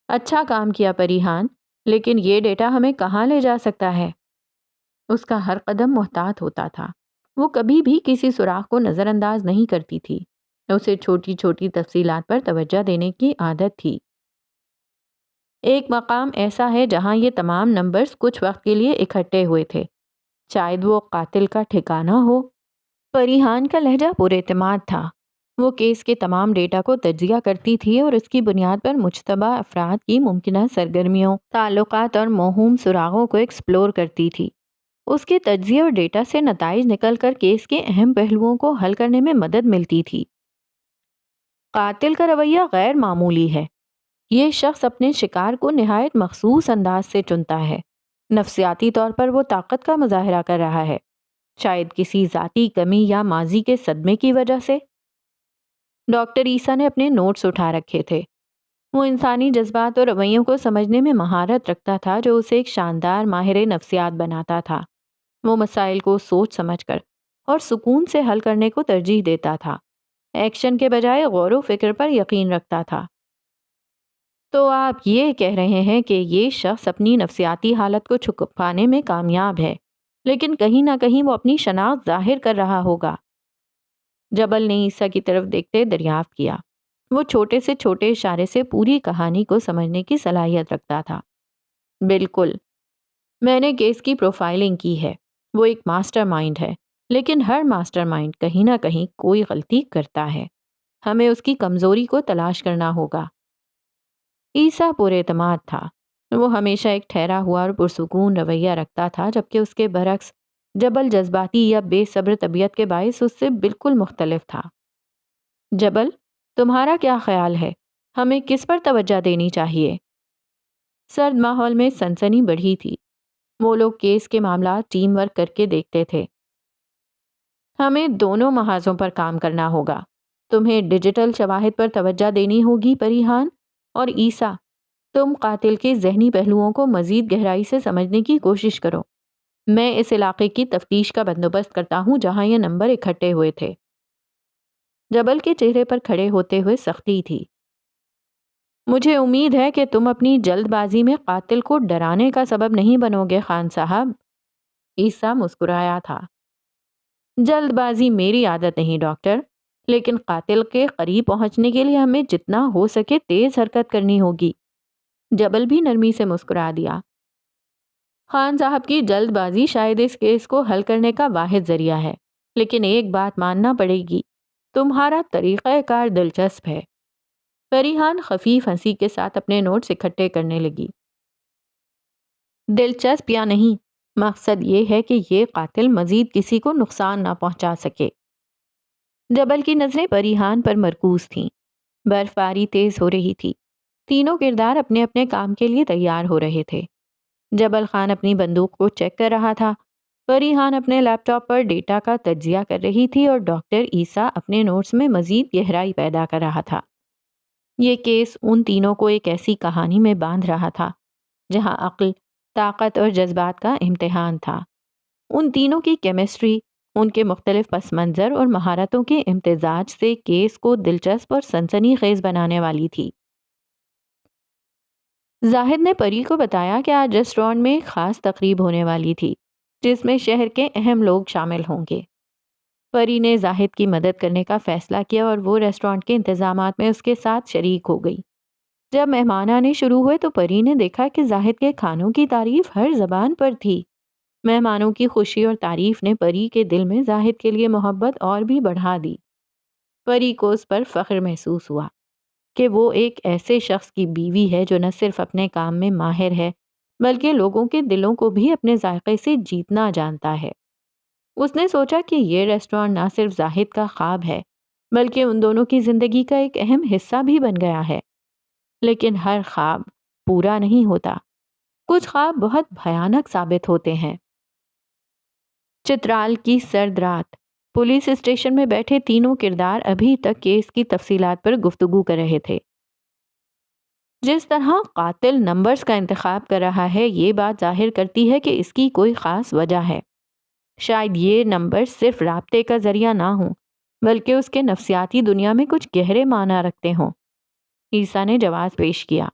اچھا کام کیا پریحان، لیکن یہ ڈیٹا ہمیں کہاں لے جا سکتا ہے؟ اس کا ہر قدم محتاط ہوتا تھا۔ وہ کبھی بھی کسی سراغ کو نظر انداز نہیں کرتی تھی۔ اسے چھوٹی چھوٹی تفصیلات پر توجہ دینے کی عادت تھی۔ ایک مقام ایسا ہے جہاں یہ تمام نمبرز کچھ وقت کے لیے اکٹھے ہوئے تھے۔ شاید وہ قاتل کا ٹھکانہ ہو۔ پریحان کا لہجہ پر اعتماد تھا۔ وہ کیس کے تمام ڈیٹا کو تجزیہ کرتی تھی اور اس کی بنیاد پر مشتبہ افراد کی ممکنہ سرگرمیوں، تعلقات اور موہوم سراغوں کو ایکسپلور کرتی تھی۔ اس کے تجزیے اور ڈیٹا سے نتائج نکل کر کیس کے اہم پہلوؤں کو حل کرنے میں مدد ملتی تھی۔ قاتل کا رویہ غیر معمولی ہے۔ یہ شخص اپنے شکار کو نہایت مخصوص انداز سے چنتا ہے۔ نفسیاتی طور پر وہ طاقت کا مظاہرہ کر رہا ہے، شاید کسی ذاتی کمی یا ماضی کے صدمے کی وجہ سے۔ ڈاکٹر عیسیٰ نے اپنے نوٹس اٹھا رکھے تھے۔ وہ انسانی جذبات اور رویوں کو سمجھنے میں مہارت رکھتا تھا جو اسے ایک شاندار ماہر نفسیات بناتا تھا۔ وہ مسائل کو سوچ سمجھ کر اور سکون سے حل کرنے کو ترجیح دیتا تھا، ایکشن کے بجائے غور و فکر پر یقین رکھتا تھا۔ تو آپ یہ کہہ رہے ہیں کہ یہ شخص اپنی نفسیاتی حالت کو چھپانے میں کامیاب ہے، لیکن کہیں نہ کہیں وہ اپنی شناخت ظاہر کر رہا ہوگا؟ جبل نے عیسیٰ کی طرف دیکھتے دریافت کیا۔ وہ چھوٹے سے چھوٹے اشارے سے پوری کہانی کو سمجھنے کی صلاحیت رکھتا تھا۔ بالکل، میں نے کیس کی پروفائلنگ کی ہے۔ وہ ایک ماسٹر مائنڈ ہے، لیکن ہر ماسٹر مائنڈ کہیں نہ کہیں کوئی غلطی کرتا ہے۔ ہمیں اس کی کمزوری کو تلاش کرنا ہوگا۔ عیسیٰ پر اعتماد تھا۔ وہ ہمیشہ ایک ٹھہرا ہوا اور پرسکون رویہ رکھتا تھا، جبکہ اس کے برعکس جبل جذباتی یا بے صبر طبیعت کے باعث اس سے بالکل مختلف تھا۔ جبل، تمہارا کیا خیال ہے؟ ہمیں کس پر توجہ دینی چاہیے؟ سرد ماحول میں سنسنی بڑھی تھی۔ وہ لوگ کیس کے معاملات ٹیم ورک کر کے دیکھتے تھے۔ ہمیں دونوں محاذوں پر کام کرنا ہوگا۔ تمہیں ڈیجیٹل شواہد پر توجہ دینی ہوگی پریحان، اور عیسیٰ، تم قاتل کے ذہنی پہلوؤں کو مزید گہرائی سے سمجھنے کی کوشش کرو۔ میں اس علاقے کی تفتیش کا بندوبست کرتا ہوں جہاں یہ نمبر اکٹھے ہوئے تھے۔ جبل کے چہرے پر کھڑے ہوتے ہوئے سختی تھی۔ مجھے امید ہے کہ تم اپنی جلد بازی میں قاتل کو ڈرانے کا سبب نہیں بنو گے خان صاحب۔ عیسیٰ مسکرایا تھا۔ جلد بازی میری عادت نہیں ڈاکٹر، لیکن قاتل کے قریب پہنچنے کے لیے ہمیں جتنا ہو سکے تیز حرکت کرنی ہوگی۔ جبل بھی نرمی سے مسکرا دیا۔ خان صاحب کی جلد بازی شاید اس کیس کو حل کرنے کا واحد ذریعہ ہے، لیکن ایک بات ماننا پڑے گی، تمہارا طریقہ کار دلچسپ ہے۔ فریحان خفیف ہنسی کے ساتھ اپنے نوٹس اکٹھے کرنے لگی۔ دلچسپ یا نہیں، مقصد یہ ہے کہ یہ قاتل مزید کسی کو نقصان نہ پہنچا سکے۔ جبل کی نظریں فریحان پر مرکوز تھیں۔ برف باری تیز ہو رہی تھی۔ تینوں کردار اپنے اپنے کام کے لیے تیار ہو رہے تھے۔ جبل خان اپنی بندوق کو چیک کر رہا تھا، فریحان اپنے لیپ ٹاپ پر ڈیٹا کا تجزیہ کر رہی تھی، اور ڈاکٹر عیسیٰ اپنے نوٹس میں مزید گہرائی پیدا کر رہا تھا۔ یہ کیس ان تینوں کو ایک ایسی کہانی میں باندھ رہا تھا جہاں عقل، طاقت اور جذبات کا امتحان تھا۔ ان تینوں کی کیمسٹری، ان کے مختلف پس منظر اور مہارتوں کے امتزاج سے کیس کو دلچسپ اور سنسنی خیز بنانے والی تھی۔ زاہد نے پری کو بتایا کہ آج ریسٹورانٹ میں ایک خاص تقریب ہونے والی تھی جس میں شہر کے اہم لوگ شامل ہوں گے۔ پری نے زاہد کی مدد کرنے کا فیصلہ کیا اور وہ ریسٹورانٹ کے انتظامات میں اس کے ساتھ شریک ہو گئی۔ جب مہمان آنے شروع ہوئے تو پری نے دیکھا کہ زاہد کے کھانوں کی تعریف ہر زبان پر تھی۔ مہمانوں کی خوشی اور تعریف نے پری کے دل میں زاہد کے لیے محبت اور بھی بڑھا دی۔ پری کو اس پر فخر محسوس ہوا کہ وہ ایک ایسے شخص کی بیوی ہے جو نہ صرف اپنے کام میں ماہر ہے بلکہ لوگوں کے دلوں کو بھی اپنے ذائقے سے جیتنا جانتا ہے۔ اس نے سوچا کہ یہ ریسٹورانٹ نہ صرف زاہد کا خواب ہے بلکہ ان دونوں کی زندگی کا ایک اہم حصہ بھی بن گیا ہے۔ لیکن ہر خواب پورا نہیں ہوتا، کچھ خواب بہت بھیانک ثابت ہوتے ہیں۔ چترال کی سرد رات، پولیس اسٹیشن میں بیٹھے تینوں کردار ابھی تک کیس کی تفصیلات پر گفتگو کر رہے تھے۔ جس طرح قاتل نمبرز کا انتخاب کر رہا ہے یہ بات ظاہر کرتی ہے کہ اس کی کوئی خاص وجہ ہے۔ شاید یہ نمبر صرف رابطے کا ذریعہ نہ ہوں بلکہ اس کے نفسیاتی دنیا میں کچھ گہرے معنی رکھتے ہوں۔ عیسیٰ نے جواز پیش کیا۔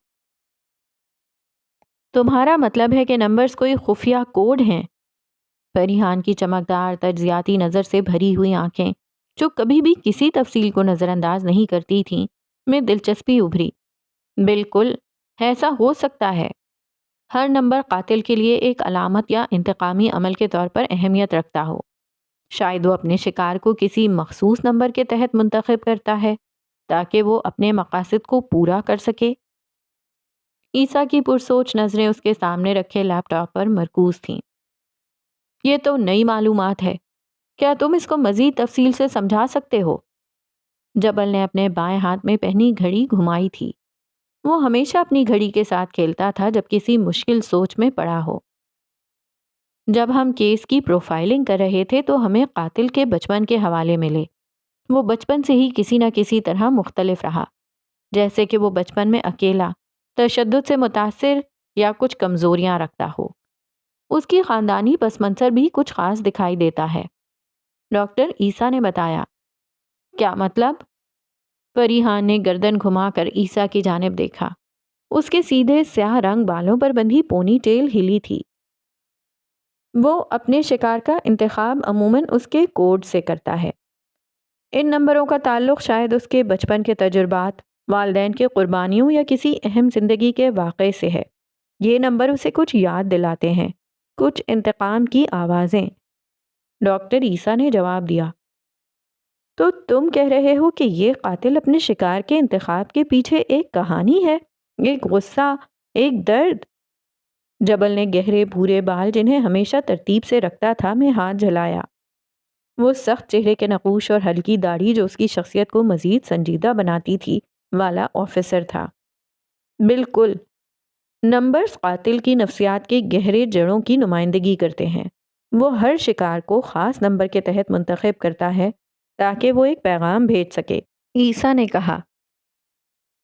تمہارا مطلب ہے کہ نمبرز کوئی خفیہ کوڈ ہیں؟ فریحان کی چمکدار تجزیاتی نظر سے بھری ہوئی آنکھیں، جو کبھی بھی کسی تفصیل کو نظر انداز نہیں کرتی تھیں، میں دلچسپی ابھری۔ بالکل، ایسا ہو سکتا ہے۔ ہر نمبر قاتل کے لیے ایک علامت یا انتقامی عمل کے طور پر اہمیت رکھتا ہو۔ شاید وہ اپنے شکار کو کسی مخصوص نمبر کے تحت منتخب کرتا ہے تاکہ وہ اپنے مقاصد کو پورا کر سکے۔ عیسیٰ کی پرسوچ نظریں اس کے سامنے رکھے لیپ ٹاپ پر مرکوز تھیں۔ یہ تو نئی معلومات ہے، کیا تم اس کو مزید تفصیل سے سمجھا سکتے ہو؟ جبل نے اپنے بائیں ہاتھ میں پہنی گھڑی گھمائی تھی۔ وہ ہمیشہ اپنی گھڑی کے ساتھ کھیلتا تھا جب کسی مشکل سوچ میں پڑا ہو۔ جب ہم کیس کی پروفائلنگ کر رہے تھے تو ہمیں قاتل کے بچپن کے حوالے ملے۔ وہ بچپن سے ہی کسی نہ کسی طرح مختلف رہا، جیسے کہ وہ بچپن میں اکیلا، تشدد سے متاثر یا کچھ کمزوریاں رکھتا ہو۔ اس کی خاندانی پس منظر بھی کچھ خاص دکھائی دیتا ہے، ڈاکٹر عیسیٰ نے بتایا۔ کیا مطلب؟ فریحان نے گردن گھما کر عیسیٰ کی جانب دیکھا۔ اس کے سیدھے سیاہ رنگ بالوں پر بندھی پونی ٹیل ہلی تھی۔ وہ اپنے شکار کا انتخاب عموماً اس کے کوڈ سے کرتا ہے۔ ان نمبروں کا تعلق شاید اس کے بچپن کے تجربات، والدین کے قربانیوں یا کسی اہم زندگی کے واقعے سے ہے۔ یہ نمبر اسے کچھ یاد دلاتے ہیں، کچھ انتقام کی آوازیں۔ ڈاکٹر عیسیٰ نے جواب دیا۔ تو تم کہہ رہے ہو کہ یہ قاتل اپنے شکار کے انتخاب کے پیچھے ایک کہانی ہے، ایک غصہ، ایک درد؟ جبل نے گہرے بھورے بال جنہیں ہمیشہ ترتیب سے رکھتا تھا میں ہاتھ جھلایا۔ وہ سخت چہرے کے نقوش اور ہلکی داڑھی جو اس کی شخصیت کو مزید سنجیدہ بناتی تھی والا آفیسر تھا۔ بالکل، نمبرز قاتل کی نفسیات کے گہرے جڑوں کی نمائندگی کرتے ہیں۔ وہ ہر شکار کو خاص نمبر کے تحت منتخب کرتا ہے تاکہ وہ ایک پیغام بھیج سکے، عیسیٰ نے کہا،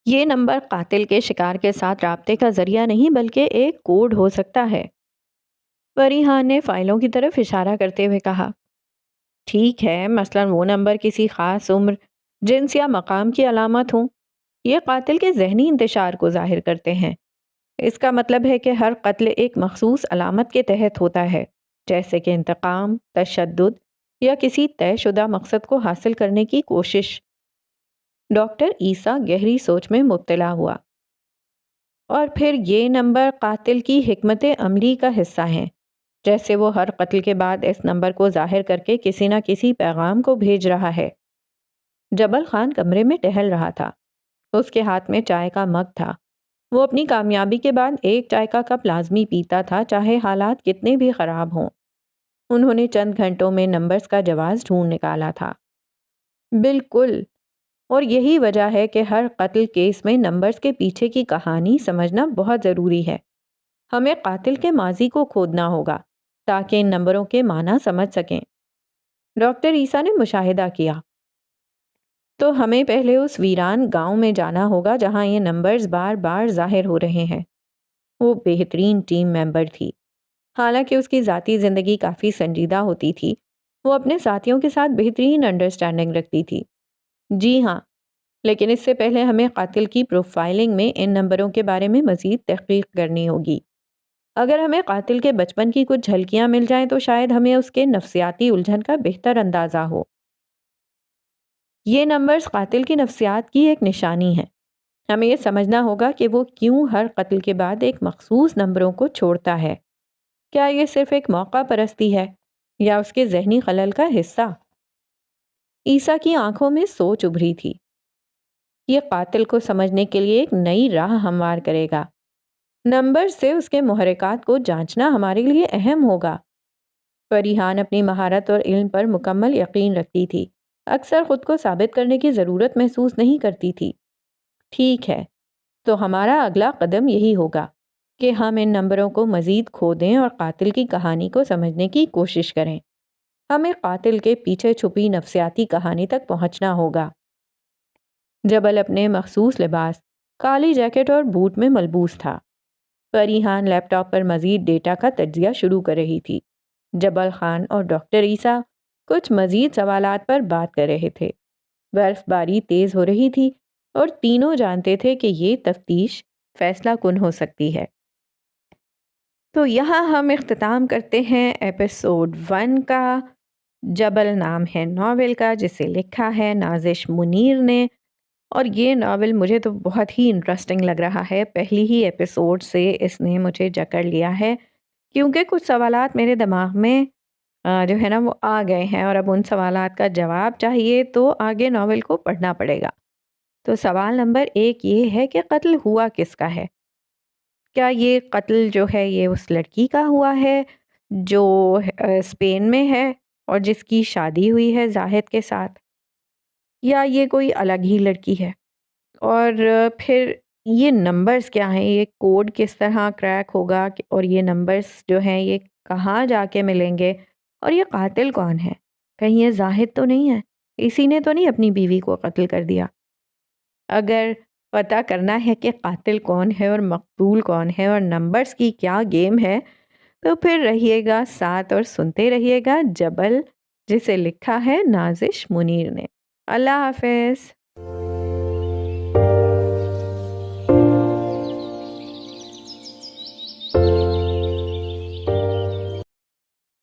یہ نمبر قاتل کے شکار کے ساتھ رابطے کا ذریعہ نہیں بلکہ ایک کوڈ ہو سکتا ہے۔ فریحان نے فائلوں کی طرف اشارہ کرتے ہوئے کہا، ٹھیک ہے، مثلاً وہ نمبر کسی خاص عمر، جنس یا مقام کی علامت ہوں۔ یہ قاتل کے ذہنی انتشار کو ظاہر کرتے ہیں۔ اس کا مطلب ہے کہ ہر قتل ایک مخصوص علامت کے تحت ہوتا ہے، جیسے کہ انتقام، تشدد یا کسی طے شدہ مقصد کو حاصل کرنے کی کوشش۔ ڈاکٹر عیسیٰ گہری سوچ میں مبتلا ہوا۔ اور پھر یہ نمبر قاتل کی حکمت عملی کا حصہ ہیں، جیسے وہ ہر قتل کے بعد اس نمبر کو ظاہر کر کے کسی نہ کسی پیغام کو بھیج رہا ہے۔ جبل خان کمرے میں ٹہل رہا تھا۔ اس کے ہاتھ میں چائے کا مگ تھا۔ وہ اپنی کامیابی کے بعد ایک چائے کا کپ لازمی پیتا تھا، چاہے حالات کتنے بھی خراب ہوں۔ انہوں نے چند گھنٹوں میں نمبرز کا جواز ڈھونڈ نکالا تھا۔ بالکل، اور یہی وجہ ہے کہ ہر قتل کیس میں نمبرز کے پیچھے کی کہانی سمجھنا بہت ضروری ہے۔ ہمیں قاتل کے ماضی کو کھودنا ہوگا تاکہ ان نمبروں کے معنی سمجھ سکیں۔ ڈاکٹر عیسیٰ نے مشاہدہ کیا، تو ہمیں پہلے اس ویران گاؤں میں جانا ہوگا جہاں یہ نمبرز بار بار ظاہر ہو رہے ہیں۔ وہ بہترین ٹیم ممبر تھی۔ حالانکہ اس کی ذاتی زندگی کافی سنجیدہ ہوتی تھی، وہ اپنے ساتھیوں کے ساتھ بہترین انڈرسٹینڈنگ رکھتی تھی۔ جی ہاں، لیکن اس سے پہلے ہمیں قاتل کی پروفائلنگ میں ان نمبروں کے بارے میں مزید تحقیق کرنی ہوگی۔ اگر ہمیں قاتل کے بچپن کی کچھ جھلکیاں مل جائیں تو شاید ہمیں اس کے نفسیاتی الجھن کا بہتر اندازہ ہو۔ یہ نمبرز قاتل کی نفسیات کی ایک نشانی ہے۔ ہمیں یہ سمجھنا ہوگا کہ وہ کیوں ہر قتل کے بعد ایک مخصوص نمبروں کو چھوڑتا ہے۔ کیا یہ صرف ایک موقع پرستی ہے یا اس کے ذہنی خلل کا حصہ؟ عیسیٰ کی آنکھوں میں سوچ ابھری تھی۔ یہ قاتل کو سمجھنے کے لیے ایک نئی راہ ہموار کرے گا۔ نمبر سے اس کے محرکات کو جانچنا ہمارے لیے اہم ہوگا۔ فریحان اپنی مہارت اور علم پر مکمل یقین رکھتی تھی، اکثر خود کو ثابت کرنے کی ضرورت محسوس نہیں کرتی تھی۔ ٹھیک ہے، تو ہمارا اگلا قدم یہی ہوگا کہ ہم ان نمبروں کو مزید کھودیں اور قاتل کی کہانی کو سمجھنے کی کوشش کریں۔ ہمیں قاتل کے پیچھے چھپی نفسیاتی کہانی تک پہنچنا ہوگا۔ جبل اپنے مخصوص لباس، کالی جیکٹ اور بوٹ میں ملبوس تھا۔ فریحان لیپ ٹاپ پر مزید ڈیٹا کا تجزیہ شروع کر رہی تھی۔ جبل خان اور ڈاکٹر عیسیٰ کچھ مزید سوالات پر بات کر رہے تھے۔ برف باری تیز ہو رہی تھی اور تینوں جانتے تھے کہ یہ تفتیش فیصلہ کن ہو سکتی ہے۔ تو یہاں ہم اختتام کرتے ہیں ایپیسوڈ 1 کا۔ جبل نام ہے ناول کا، جسے لکھا ہے نازش منیر نے، اور یہ ناول مجھے تو بہت ہی انٹرسٹنگ لگ رہا ہے۔ پہلی ہی ایپیسوڈ سے اس نے مجھے جکڑ لیا ہے، کیونکہ کچھ سوالات میرے دماغ میں جو ہے نا وہ آ گئے ہیں، اور اب ان سوالات کا جواب چاہیے تو آگے ناول کو پڑھنا پڑے گا۔ تو سوال نمبر 1 یہ ہے کہ قتل ہوا کس کا ہے؟ کیا یہ قتل جو ہے یہ اس لڑکی کا ہوا ہے جو اسپین میں ہے اور جس کی شادی ہوئی ہے زاہد کے ساتھ، یا یہ کوئی الگ ہی لڑکی ہے؟ اور پھر یہ نمبرز کیا ہیں؟ یہ کوڈ کس طرح کریک ہوگا، اور یہ نمبرز جو ہیں یہ کہاں جا کے ملیں گے؟ اور یہ قاتل کون ہے؟ کہیں یہ زاہد تو نہیں ہے؟ اسی نے تو نہیں اپنی بیوی کو قتل کر دیا؟ اگر پتہ کرنا ہے کہ قاتل کون ہے اور مقتول کون ہے اور نمبرز کی کیا گیم ہے، تو پھر رہیے گا ساتھ اور سنتے رہیے گا جبل، جسے لکھا ہے نازش منیر نے۔ اللہ حافظ۔